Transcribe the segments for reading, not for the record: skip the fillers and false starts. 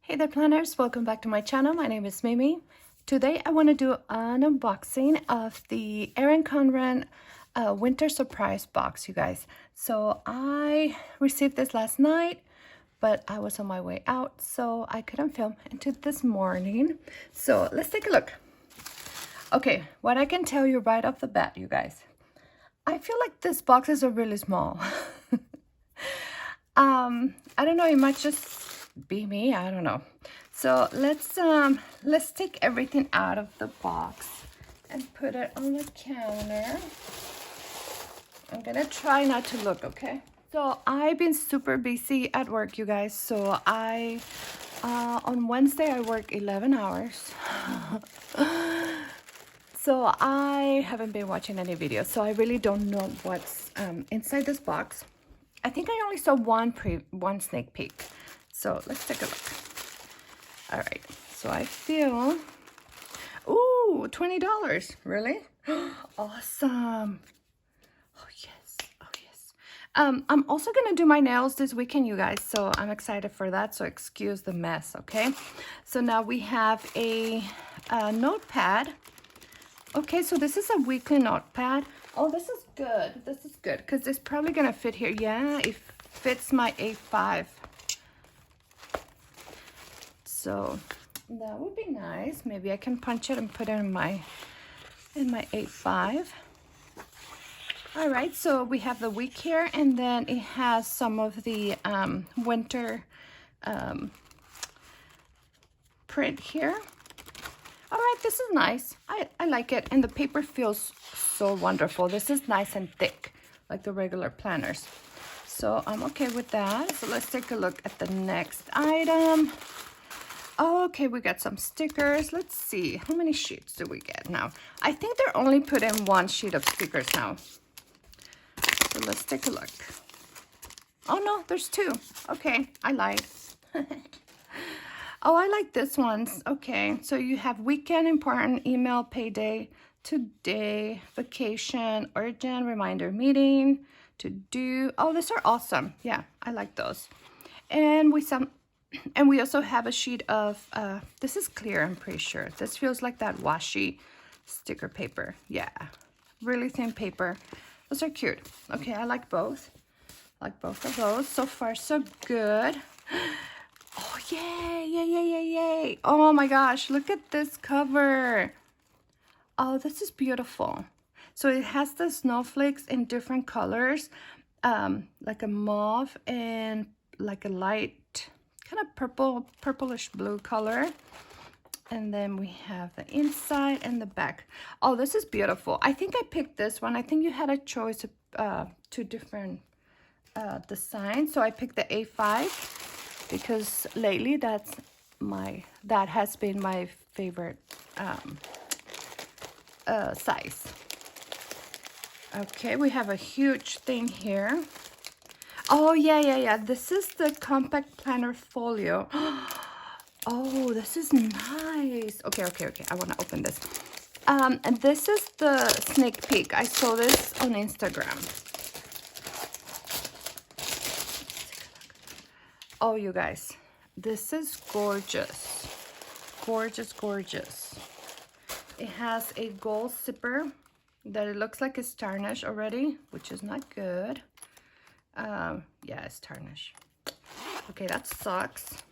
Hey there planners, welcome back to my channel. My name is Mimi. Today I want to do an unboxing of the Erin Condren winter surprise box, you guys. So I received this last night, but I was on my way out, so I couldn't film until this morning. So let's take a look. Okay, what I can tell you right off the bat, you guys, I feel like this boxes are really small. I don't know, it might just be me, I don't know. So let's take everything out of the box and put it on the counter. I'm gonna try not to look, okay? So I've been super busy at work, you guys. So on Wednesday I work 11 hours. So I haven't been watching any videos, so I really don't know what's inside this box. I think I only saw one sneak peek. So let's take a look. All right, so I feel, ooh, $20, really? Awesome. Oh yes, oh yes. I'm also gonna do my nails this weekend, you guys, so I'm excited for that, so excuse the mess, okay? So now we have a notepad. Okay, so this is a weekly notepad. Oh, this is good. This is good because it's probably gonna fit here. Yeah, it fits my A5. So that would be nice. Maybe I can punch it and put it in my A5. All right, so we have the week here, and then it has some of the winter print here. All right, this is nice. I like it, and the paper feels so wonderful. This is nice and thick, like the regular planners. So I'm okay with that. So let's take a look at the next item. Okay, we got some stickers. Let's see, how many sheets do we get now? I think they're only put in one sheet of stickers now. So let's take a look. Oh no, there's two. Okay, I lied. Oh, I like this ones. Okay, so you have weekend, important, email, payday, today, vacation, urgent, reminder, meeting, to do. Oh, these are awesome. Yeah, I like those. And we also have a sheet of, this is clear, I'm pretty sure. This feels like that washi sticker paper. Yeah, really thin paper. Those are cute. Okay, I like both. I like both of those. So far, so good. Oh, yay, yay, yay, yay, yay. Oh my gosh, look at this cover. Oh, this is beautiful. So it has the snowflakes in different colors, like a mauve and like a light, kind of purplish blue color. And then we have the inside and the back. Oh, this is beautiful. I think I picked this one. I think you had a choice of two different designs. So I picked the A5 because lately that has been my favorite size. Okay, we have a huge thing here. Oh, yeah. This is the compact planner folio. Oh, this is nice. Okay. I want to open this. And this is the sneak peek. I saw this on Instagram. Oh, you guys, this is gorgeous. Gorgeous, gorgeous. It has a gold zipper that it looks like it's tarnished already, which is not good. Yeah, it's tarnished. Okay, that sucks.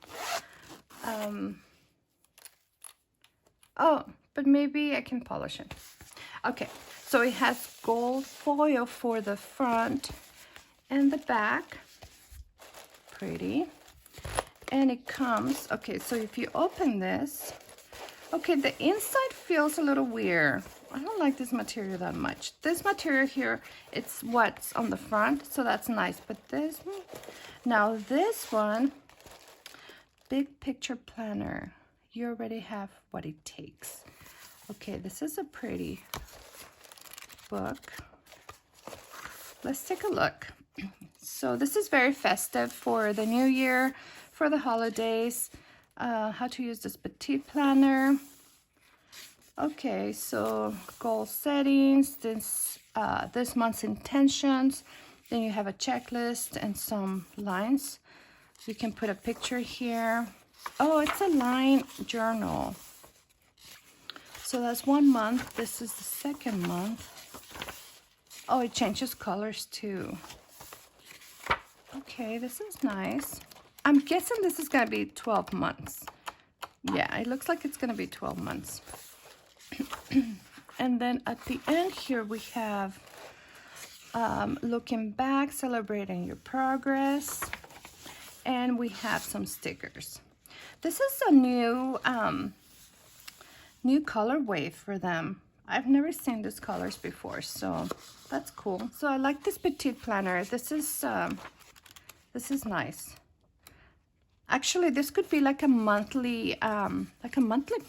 Oh, but maybe I can polish it. Okay, so it has gold foil for the front and the back. Pretty. And it comes, okay, so if you open this, okay, the inside feels a little weird. I don't like this material that much. This material here, it's what's on the front, so that's nice. But this one, now this one, big picture planner. You already have what it takes. Okay, this is a pretty book. Let's take a look. So this is very festive for the new year, for the holidays. How to use this petite planner. Okay, so goal settings, this month's intentions. Then you have a checklist and some lines. You can put a picture here. Oh, it's a line journal. So that's 1 month. This is the second month. Oh, it changes colors too. Okay, this is nice. I'm guessing this is gonna be 12 months. Yeah, it looks like it's gonna be 12 months. And then at the end here we have looking back, celebrating your progress. And we have some stickers. This is a new colorway for them. I've never seen these colors before, so that's cool. So I like this petite planner. This is nice. Actually, this could be like a monthly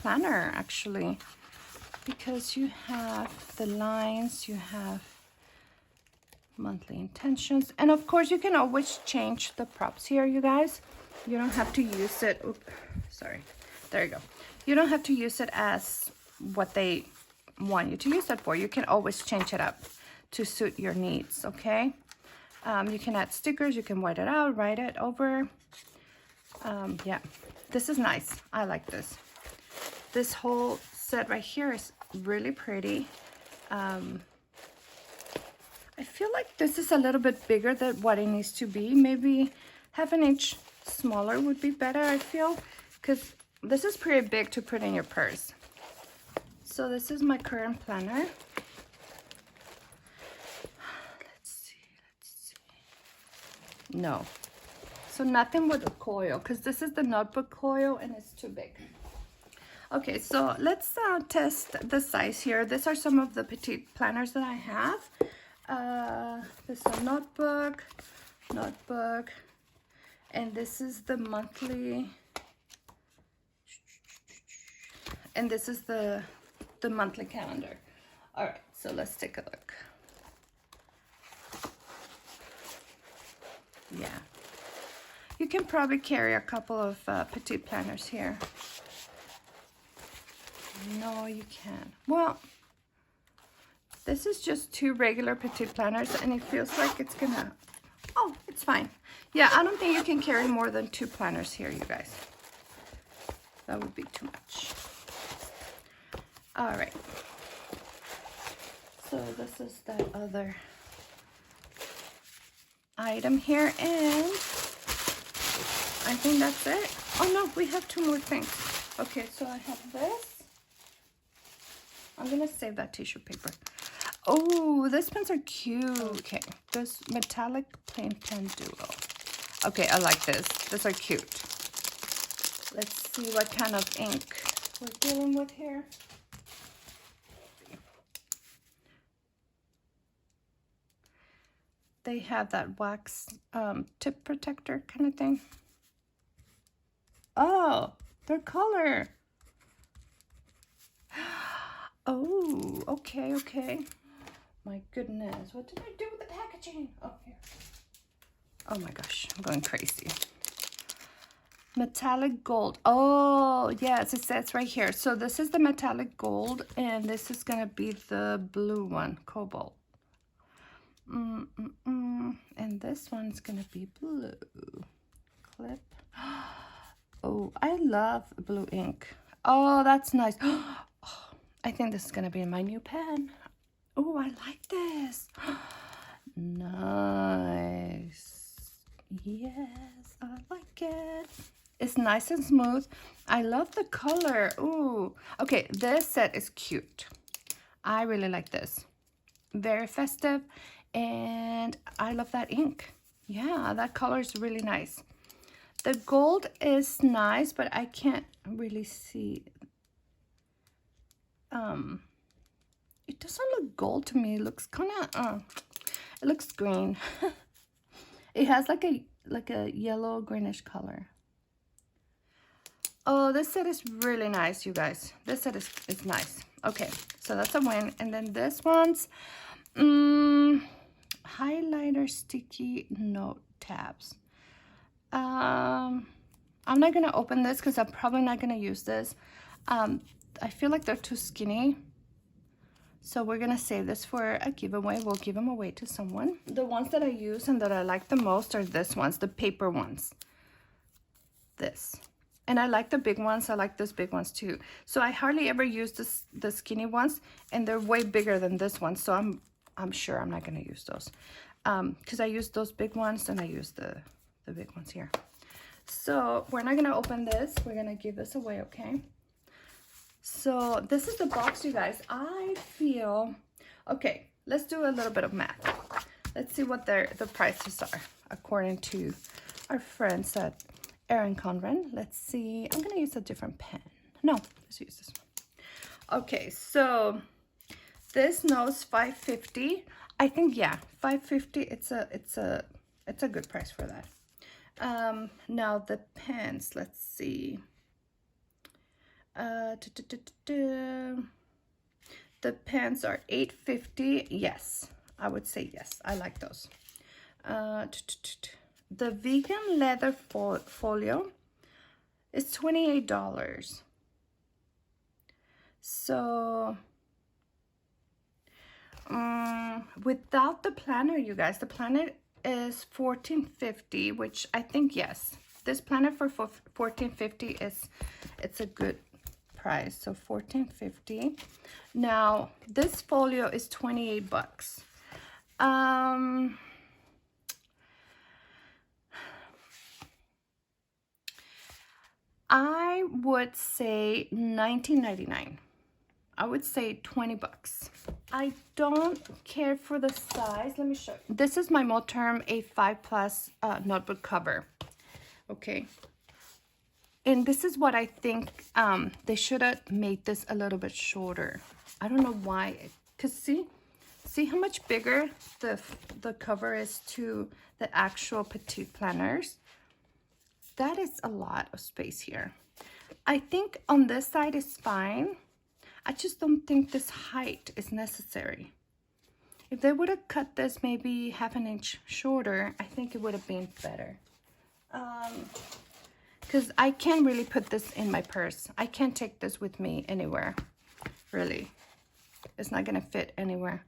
planner, actually, because you have the lines, you have monthly intentions, and of course you can always change the props here, you guys. You don't have to use it. Oops, sorry. There you go. You don't have to use it as what they want you to use it for. You can always change it up to suit your needs, okay? You can add stickers. You can white it out, write it over. Yeah, this is nice. I like this. This whole set right here is really pretty. I feel like this is a little bit bigger than what it needs to be. Maybe half an inch smaller would be better, I feel, because this is pretty big to put in your purse. So this is my current planner. Let's see. No. So nothing with a coil, because this is the notebook coil and it's too big. Okay, so let's test the size here. These are some of the petite planners that I have. This is a notebook, and this is the monthly, and this is the monthly calendar. All right, so let's take a look. Yeah, you can probably carry a couple of petite planners here. No, you can't. Well, this is just 2 regular petite planners, and it feels like it's gonna, oh, it's fine. Yeah, I don't think you can carry more than 2 planners here, you guys. That would be too much. All right. So this is that other item here, and I think that's it. Oh no, we have 2 more things. Okay, so I have this. I'm gonna save that tissue paper. Oh, these pens are cute. Okay, this metallic plain pen duo. Okay, I like this. These are cute. Let's see what kind of ink we're dealing with here. They have that wax tip protector kind of thing. Oh, their color. Oh, okay, okay. My goodness, what did I do with the packaging? Oh, here. Oh my gosh, I'm going crazy. Metallic gold. Oh, yes, it says right here. So this is the metallic gold, and this is gonna be the blue one, cobalt. And this one's gonna be blue. Clip. Oh, I love blue ink. Oh, that's nice. I think this is gonna be my new pen. Oh, I like this. Nice. Yes, I like it. It's nice and smooth. I love the color. Ooh. Okay, this set is cute. I really like this. Very festive, and I love that ink. Yeah, that color is really nice. The gold is nice, but I can't really see. It doesn't look gold to me. It looks kind of it looks green. It has like a yellow greenish color. Oh, this set is really nice, you guys. This set is nice. Okay, so that's a win. And then this one's highlighter sticky note tabs. I'm not gonna open this because I'm probably not gonna use this. I feel like they're too skinny. So we're gonna save this for a giveaway. We'll give them away to someone. The ones that I use and that I like the most are this ones, the paper ones. This. And I like the big ones. I like those big ones too. So I hardly ever use the skinny ones, and they're way bigger than this one. So I'm sure I'm not gonna use those. Because I use those big ones and I use the big ones here. So we're not gonna open this. We're gonna give this away, okay? So this is the box, you guys. I feel, okay, let's do a little bit of math. Let's see what the prices are according to our friends at Erin Condren. Let's see, I'm gonna use a different pen. No, let's use this one. Okay, so this nose $5.50. I think, yeah, $5.50, it's a good price for that. Now the pens, let's see. The pens are $8.50. Yes, I would say yes. I like those. The vegan leather folio is $28. So without the planner, you guys, the planner is $14.50, which I think, yes, this planner for $14.50 it's a good price. So $14.50. Now this folio is $28. I would say $19.99. I would say $20. I don't care for the size. Let me show you. This is my Moterm A5 Plus notebook cover. Okay. And this is what I think they should have made this a little bit shorter. I don't know why. Because see how much bigger the cover is to the actual petite planners? That is a lot of space here. I think on this side is fine. I just don't think this height is necessary. If they would have cut this maybe half an inch shorter, I think it would have been better. Because I can't really put this in my purse. I can't take this with me anywhere, really. It's not gonna fit anywhere.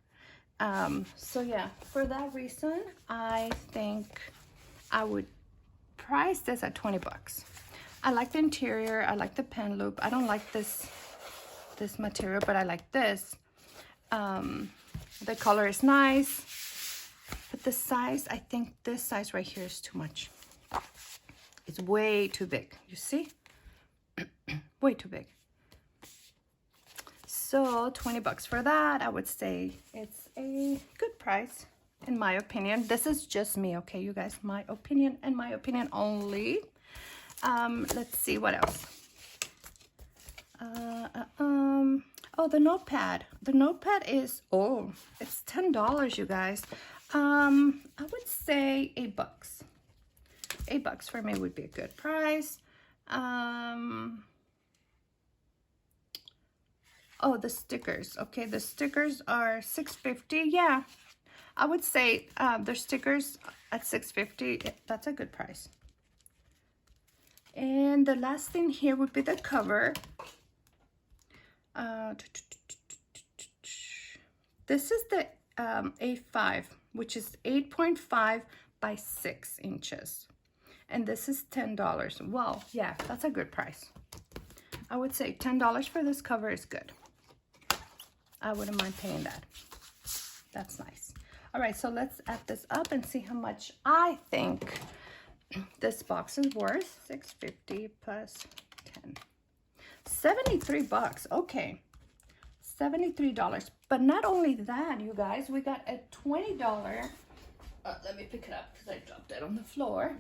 So yeah, for that reason, I think I would price this at $20. I like the interior, I like the pen loop. I don't like this material, but I like this. The color is nice, but the size, I think this size right here is too much. It's way too big, you see? Way too big. So $20 for that, I would say it's a good price, in my opinion. This is just me, okay, you guys? My opinion and my opinion only. Let's see what else. Oh, the notepad. The notepad is, oh, it's $10, you guys. I would say $8. $8 for me would be a good price. Oh, the stickers. Okay, the stickers are $6.50. Yeah, I would say their stickers at $6.50. That's a good price. And the last thing here would be the cover. This is the A5, which is 8.5 by 6 inches. And this is $10. Well, yeah, that's a good price. I would say $10 for this cover is good. I wouldn't mind paying that. That's nice. All right, so let's add this up and see how much I think this box is worth. $6.50 plus 10. $73. Okay. $73. But not only that, you guys, we got a $20. Let me pick it up because I dropped it on the floor.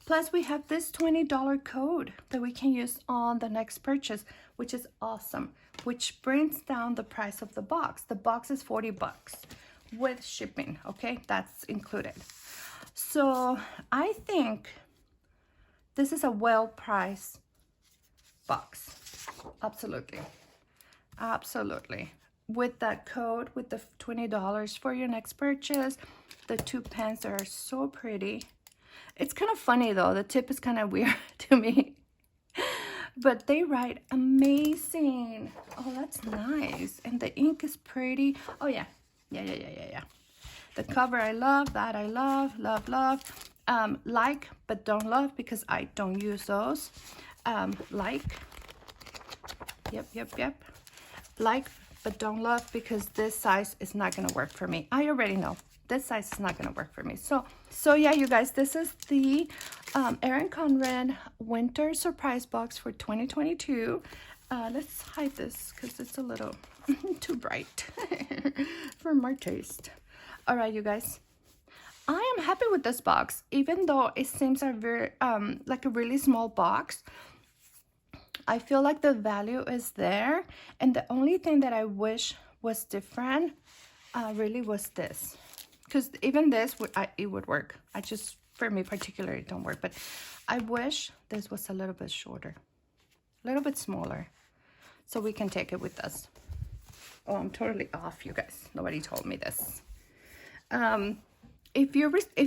Plus, we have this $20 code that we can use on the next purchase, which is awesome, which brings down the price of the box. The box is $40 with shipping, okay? That's included. So I think this is a well-priced box. Absolutely. Absolutely. With that code, with the $20 for your next purchase, the two pens are so pretty. It's kind of funny though. The tip is kind of weird to me. But they write amazing. Oh, that's nice. And the ink is pretty. Oh, yeah. Yeah. The cover, I love that. I love. Like but don't love, because I don't use those. Like, yep. Like but don't love, because this size is not gonna work for me. I already know this size is not gonna work for me. So yeah, you guys, this is the Erin Condren winter surprise box for 2022. Let's hide this because it's a little too bright for my taste. All right, you guys, I am happy with this box, even though it seems a very like a really small box. I feel like the value is there, and the only thing that I wish was different really was this, because even this it would work. I just, for me particularly, don't work, but I wish this was a little bit shorter, a little bit smaller, so we can take it with us. Oh, I'm totally off, you guys. Nobody told me this. If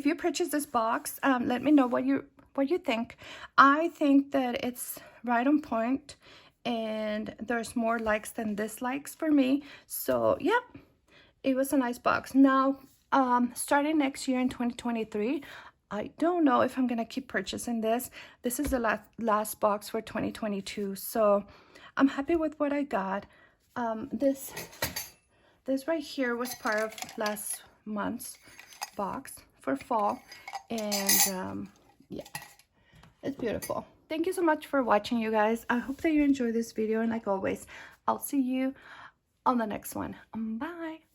you purchase this box, let me know what you think. I think that it's right on point, and there's more likes than dislikes for me. So yeah, it was a nice box. Now, starting next year in 2023, I don't know if I'm gonna keep purchasing this. This is the last box for 2022, so I'm happy with what I got. This right here was part of last month's box for fall, and yeah, it's beautiful. Thank you so much for watching, you guys. I hope that you enjoyed this video, and like always, I'll see you on the next one. Bye.